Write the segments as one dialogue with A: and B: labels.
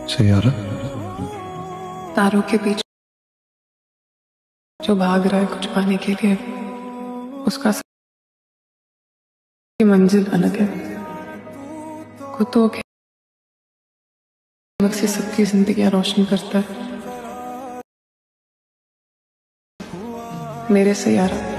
A: सैयारा
B: तारों के पीछे जो भाग रहा है कुछ पाने के लिए, उसका मंजिल अलग है। कुत्तों के से सबकी जिंदगी रोशन करता है। मेरे सैयारा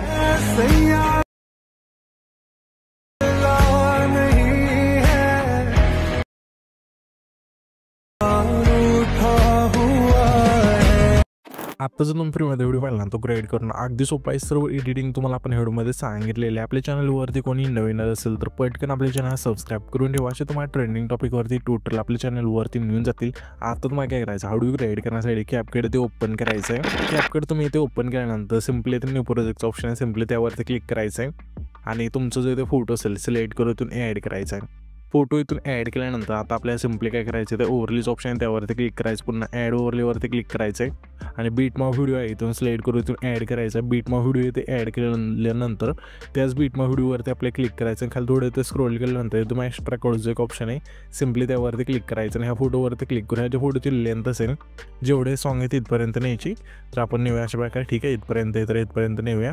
C: आता जर तुम्ही फ्रीमध्ये व्हिडिओ पाहिला ना तो ग्रेड करून अगदी सोपा आहे। सर्व एडिटिंग तुम्हाला आपण व्हिडिओमध्ये सांगितलेले। आपल्या चॅनलवरती कोणी नवीन असेल तर पटकन आपल्या चॅनल सबस्क्राईब करून ठेवा, असे तुम्हाला ट्रेंडिंग टॉपिकवरती टोटल आपल्या चॅनलवरती मिळून जातील। आता तुम्हाला काय करायचं, हाऊ डू ग्रेड करण्यासाठी कॅपकट ते ओपन करायचं आहे। कॅपकट तुम्ही इथे ओपन केल्यानंतर सिम्पली इथे न्यू प्रोजेक्टचं ऑप्शन आहे, सिम्पली त्यावरती क्लिक करायचं आहे आणि तुमचं जो इथे फोटो असेल सिलेक्ट करून इथून ॲड करायचा आहे। फोटो इथून ॲड केल्यानंतर आता आपल्याला सिम्पली काय करायचं आहे, ओव्हरलीच ऑप्शन आहे त्यावरती क्लिक करायचं, पुन्हा ॲड ओव्हरलीवरती क्लिक करायचं आहे आणि बीटमाप व्हिडिओ आहे इथून सिलेक्ट करून इथून ॲड करायचा आहे। बीटमाप व्हिडिओ इथे ॲड केल्यानंतर त्याच बीटमाप व्हिडिओवरती आपल्याला क्लिक करायचं आणि खाली थोडं इथे स्क्रोल केल्यानंतर तुम्हाला एक्स्ट्रा कोडचं एक ऑप्शन आहे, सिम्पली त्यावरती क्लिक करायचं आणि ह्या फोटोवरती क्लिक करून ह्याच्या फोटोची लेंथ असेल जेवढे सॉंग आहेत इथपर्यंत न्यायची, तर आपण नेऊया अशा प्रकारे। ठीक आहे, इथपर्यंत तर इथपर्यंत नेऊया,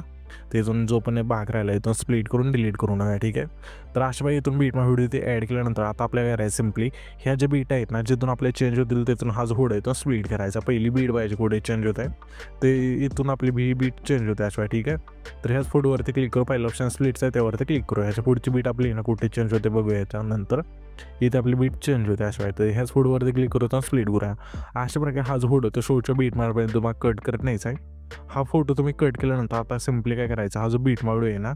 C: तिथून जो पण भाग राहिला इथून स्प्लिट करून डिलीट करून नका। ठीक आहे, तर अशा बाई इथून बीटमा व्हिडिओ ते ॲड केल्यानंतर आता आपल्याला करायचं सिम्पली ह्या ज्या बीट आहेत ना जिथून आपले चेंज होतील तिथून हा जो फोड आहे तो स्प्लिट करायचा। पहिली बीट पाहिजे कुठे चेंज होत आहे ते इथून आपली बीट चेंज होते अशा। ठीक आहे, तर ह्याच फोटोवरती क्लिक करू, पहिलं ऑप्शन स्प्लिटचं आहे त्यावरती क्लिक करू, ह्याच्या पुढची बीट आपली ना कुठे चेंज होते बघूया, याच्यानंतर इथे आपली बीट चेंज होते अशा आहे। तर ह्याच फोटोवरती क्लिक करू तर स्प्लिट करूया। अशा प्रकारे हा जो फोटो तो शोच्या बीट मारपर्यंत तुम्हाला कट करत न्यायचा आहे। हा फोटो तुम्ही कट केल्यानंतर आता सिम्पली काय करायचं, हा जो बीट मार्ड आहे ना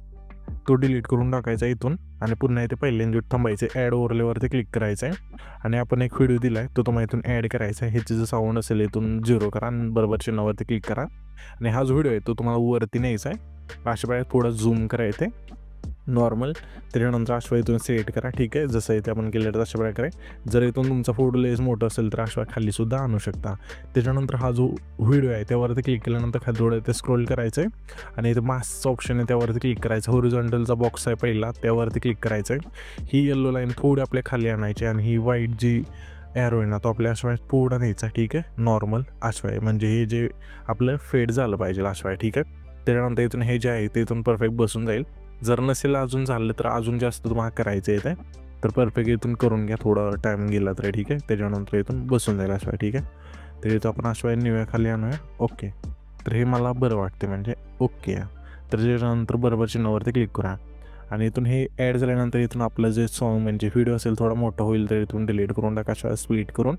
C: तो डिलीट करून टाकायचा इथून आणि पुन्हा इथे पहिल्यांदा थांबायचे, ॲड ओव्हरलेवरती क्लिक करायचं आहे आणि आपण एक व्हिडिओ दिला आहे तो तुम्हाला इथून ॲड करायचा आहे। ह्याचे जो साऊंड असेल इथून 0 करा आणि बरोबर चिन्हावरती क्लिक करा आणि हा जो व्हिडिओ आहे तो तुम्हाला वरती न्यायचा आहे। अशा प्रकारे थोडा झूम करायचं नॉर्मल, त्याच्यानंतर अशा इथून सेट करा। ठीक आहे, जसं इथे आपण केलं तशा प्रकारे जर इथून तुमचा फोटो लेस मोठं असेल तर अशा खाली सुद्धा आणू शकता। त्याच्यानंतर हा जो व्हिडिओ आहे त्यावरती क्लिक केल्यानंतर खाली थोडं इथे स्क्रोल करायचं आहे आणि इथे मास्कचं ऑप्शन आहे त्यावरती क्लिक करायचं, हॉरिझॉन्टलचा बॉक्स आहे पहिला त्यावरती क्लिक करायचं आहे। ही येलो लाईन थोडी आपल्या खाली आणायची आणि ही व्हाईट जी एरो आहे ना तो आपल्या अशा थोडा न्यायचा। ठीक आहे, नॉर्मल अशा म्हणजे हे जे आपलं फेड झालं पाहिजे अशा। ठीक आहे, त्याच्यानंतर इथून हे जे आहे ते इथून परफेक्ट बसून जाईल। जर नसेल अजून झालं तर अजून जास्त तुम्हाला करायचं आहे तर परफेक्ट इथून करून घ्या, थोडा टाईम गेला तर। ठीक आहे, त्याच्यानंतर इथून बसून जाईल अशा। ठीक आहे, तर इथं आपण अशा नेऊया खाली आणूया। ओके, तर हे मला बरं वाटते म्हणजे ओके, तर त्याच्यानंतर बरोबर चिन्हावरती क्लिक करा आणि इथून हे ॲड झाल्यानंतर इथून आपलं जे सॉन्ग म्हणजे व्हिडिओ असेल थोडा मोठा होईल तर इथून डिलीट करून टाका अशा स्प्लिट करून।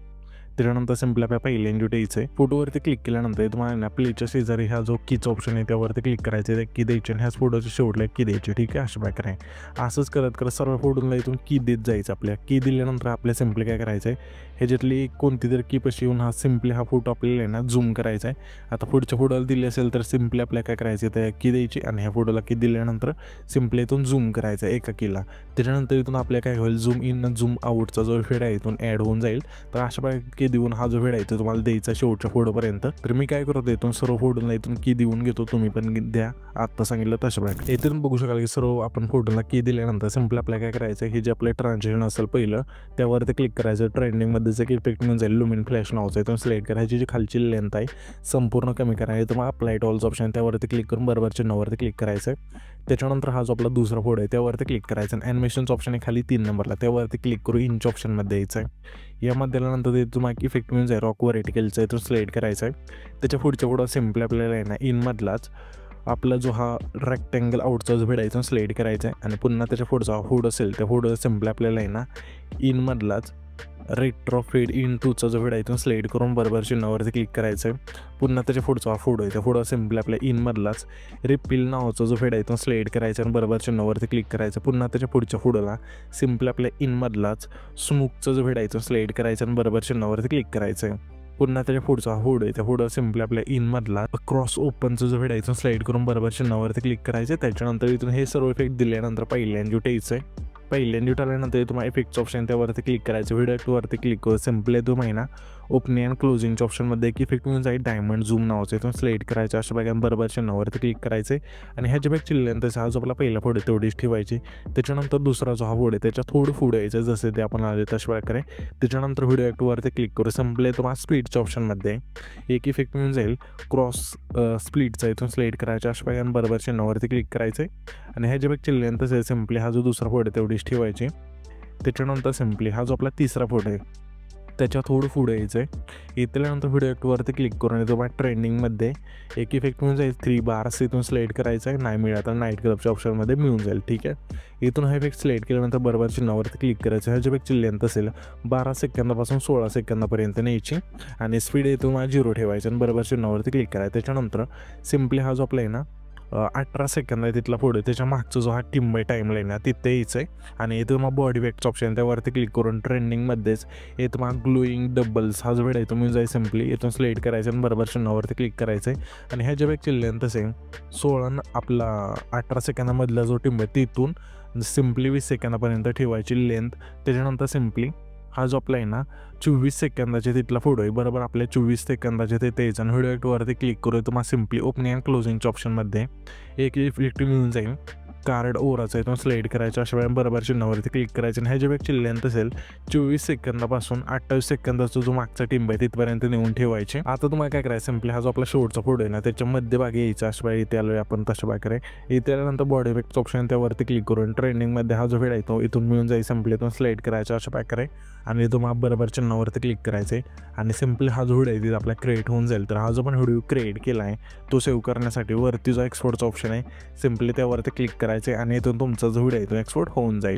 C: त्याच्यानंतर सिम्पली आपल्या पहिल्यांदा द्यायचं आहे, फोटोवरती क्लिक केल्यानंतर तुम्हाला ना प्लेच्या शेजारी हा जो कीचा ऑप्शन आहे त्यावरती क्लिक करायचं आहे, की द्यायची आणि ह्याच फोटोच्या शेवटला की द्यायची। ठीक आहे, अशा प्रकारे असंच करत करत सर्व फोटोला इथून की देत जायचं। आपल्या की दिल्यानंतर आपल्या सिम्पली काय करायचं आहे, ह्याच्यातली कोणती तरी की पशी येऊन हा सिम्पली हा फोटो आपल्याला आहे ना झूम करायचा आहे। आता पुढच्या फोटोला दिली असेल तर सिम्पली आपल्याला काय करायचं आहे, की द्यायची आणि ह्या फोटोला की दिल्यानंतर सिम्पली इथून झूम करायचं आहे एका कीला। त्याच्यानंतर इथून आपल्या काय होईल, झूम इन झूम आउटचा जो फेड आहे इथून ॲड होऊन जाईल। तर अशा प्रकारे की देऊन हा जो फेड आहे तो तुम्हाला द्यायचा शेवटच्या फोटोपर्यंत। तर मी काय करतो इथून सर्व फोटोला इथून की देऊन घेतो, तुम्ही पण द्या आता सांगितलं तशा प्रकारे। इथून बघू शकाल की सर्व आपण फोटोला की दिल्यानंतर सिम्पली आपल्याला काय करायचं, हे जे आपलं ट्रान्झॅक्शन असेल पहिलं त्यावरती क्लिक करायचं, ट्रेंडिंगमध्येच एक इफेक्ट मिळून जाईल लुमिन फ्लॅश नावाचा, इथून सिलेक्ट करायची जी खालची लेंथ आहे संपूर्ण कमी करायचं, तर मग अप्लाय टू ऑलचं ऑप्शन त्यावरती क्लिक करून बरोबर चिन्हावरती क्लिक करायचं आहे। त्याच्यानंतर हा जो आपला दुसरा फोटो आहे त्यावरती क्लिक करायचं आणि ॲनिमेशनचं ऑप्शन आहे खाली 3 नंबरला त्यावरती क्लिक करून इंच ऑप्शनमध्ये द्यायचं आहे। यामध्ये दिल्यानंतर ते तुम्हाला इफेक्ट मिळून जाईल रॉक व्हर्टिकलचं, इथून सिलेक्ट करायचं आहे। त्याच्या पुढच्या फोटो सिम्पली आपल्याला आहे ना इनमधलाच आपला जो हा रेक्टँगल आउटचा जो भेट आहे इथून सिलेक्ट करायचा आहे आणि पुन्हा त्याच्या पुढचा फोटो असेल त्या फोटो सिम्पली आपल्याला आहे ना इनमधलाच रेट्रो फेड इन टूचा जो व्हिडिओ आहे इथून सिलेक्ट करून बरोबर चिन्हावरती क्लिक करायचं आहे। पुन्हा त्याच्या पुढचा फोटो आहे त्या फोटो सिम्पली आपल्या इनमधलाच रिपील नावाचा जो व्हिडिओ आहे इथून सिलेक्ट करायचा आणि बरोबर चिन्हावरती क्लिक करायचं। पुन्हा त्याच्या पुढच्या फोटोला सिम्पली आपल्या इनमधलाच स्मूकचा जो व्हिडिओ आहे इथून सिलेक्ट करायचा आणि बरोबर चिन्हावरती क्लिक करायचं आहे। पुन्हा त्याच्या पुढचा फोटो आहे त्या फोटो सिम्पली आपल्या इनमधला क्रॉस ओपनचं जो व्हिडिओ आहे इथून सिलेक्ट करून बरोबर चिन्हावरती क्लिक करायचं। त्याच्यानंतर इथून हे सर्व इफेक्ट दिल्यानंतर पहिल्यांदा द्यायचं आहे, पहिल्यांदा आल्यानंतर तुम्हाला इफेक्टचं ऑप्शन त्यावरती क्लिक करायचं, व्हिडिओ वरती क्लिक करून सिम्पली तुम्ही ना ओपनिंग अँड क्लोजिंगच्या ऑप्शनमध्ये एक इफेक्ट मिळून जाईल डायमंड झूम नावाचं. इथून सिलेक्ट करायचं, अशा प्रकारे बरोबर चिन्हावरती क्लिक करायचे आणि ह्याच्या बॅगची लेंथ हा जो आपला पहिला फोड आहे तेवढीच ठेवायची. त्याच्यानंतर दुसरा जो हा फोड आहे त्याच्या थोडं पुढे यायचं, जसे ते आपण आले तशा प्रकारे. त्याच्यानंतर व्हिडिओ ॲक्टवरती क्लिक करू. संपले तुम्हाला स्पीडच्या ऑप्शनमध्ये एक इफेक्ट मिळून जाईल क्रॉस स्प्लिटचा. इथून सिलेक्ट करायचं, अशा प्रकारे बरोबर चिन्हावरती क्लिक करायचे आणि ह्याच्या बॅगची लेंथ असेल सिम्पली हा जो दुसरा फोड आहे तेवढीच ठेवायची. त्याच्यानंतर सिम्पली हा जो आपला तिसरा फोड आहे त्याच्या थोडं पुढे यायचं आहे. इथल्यानंतर व्हिडिओ ॲक्टवरती क्लिक करून येतो बा ट्रेंडिंगमध्ये एक इफेक्ट मिळून जाईल 3 बार्स. इथून सिलेक्ट करायचं आहे, नाही मिळाला तर नाईट क्लबच्या ऑप्शनमध्ये मिळून जाईल. ठीक आहे, इथून हा इफेक्ट सिलेक्ट केल्यानंतर बरोबर चिन्हावरती क्लिक करायचं. ह्याच्या इफेक्टची लेंथ असेल 12 सेकंदापासून 16 सेकंदापर्यंत न्यायची आणि स्पीड इथून मला 0 ठेवायचं आणि बरोबर चिन्हावरती क्लिक करायचं. त्याच्यानंतर सिम्पली हा जो आपला आहे ना 18 सेकंद आहे तिथला पुढे त्याच्या मागचा जो हा टिंब टाईमलाईन आहे तिथे यायचं आहे आणि इथं मग बॉडी वेक्टचं ऑप्शन त्यावरती क्लिक करून ट्रेंडिंगमध्येच इथं मग ग्लोईंग डबल्स हा जो वेळ आहे तो मिळून जाईल. सिम्पली इथून सिलेक्ट करायचं आणि बरोबर चिन्हावरती क्लिक करायचं आहे आणि ह्याच्या बॅगची लेंथ असेल 16 आपला 18 सेकंदामधला जो टिंब आहे तिथून सिम्पली 20 सेकंदापर्यंत ठेवायची लेंथ. त्याच्यानंतर सिम्पली हा जो आपला आहे ना 24 सेकंदाचे तिथला फोटो आहे बरोबर आपल्या 24 सेकंदाचे ते यायचं आणि व्हिडिओ ॲक्टवरती क्लिक करू. तुम्हाला सिम्पली ओपनिंग अँड क्लोजिंगच्या ऑप्शनमध्ये एक इफेक्ट मिळून जाईल कार्ड ओराचा. इथून सिलेक्ट करायचं, अशा वेळेला बरोबर चिन्हावरती क्लिक करायचं आणि ह्याच्या बॅगची लेंथ असेल 24 सेकंदापासून 28 सेकंदाचा जो मागचा टिंब आहे तिथपर्यंत नेऊन ठेवायचे. आता तुम्हाला काय करायचं सिम्पली हा जो आपला शेवटचा फोटो आहे ना त्याच्या मध्यभागी यायचा, अशा वेळी इथे आलो आपण तशा प्रकारे. इथे आल्यानंतर बॉडी इफेक्टचं ऑप्शन त्यावरती क्लिक करून ट्रेंडिंगमध्ये हा जो वेळ आहे तो इथून मिळून जाईल. सिम्पली इथून सिलेक्ट करायचा, अशा प्रकारे आणि तुम्हाला बरोबर चिन्हावरती क्लिक करायचे आणि सिम्पली हा जो व्हिडिओ आहे तिथे आपला क्रिएट होऊन जाईल. तर हा जो पण व्हिडिओ क्रिएट केला आहे तो सेव्ह करण्यासाठी वरती जो एक्सपोर्टचा ऑप्शन आहे सिम्पली त्यावरती क्लिक करायचे आणि इथून तुमचा जो व्हिडिओ आहे तो एक्सपोर्ट होऊन जाईल.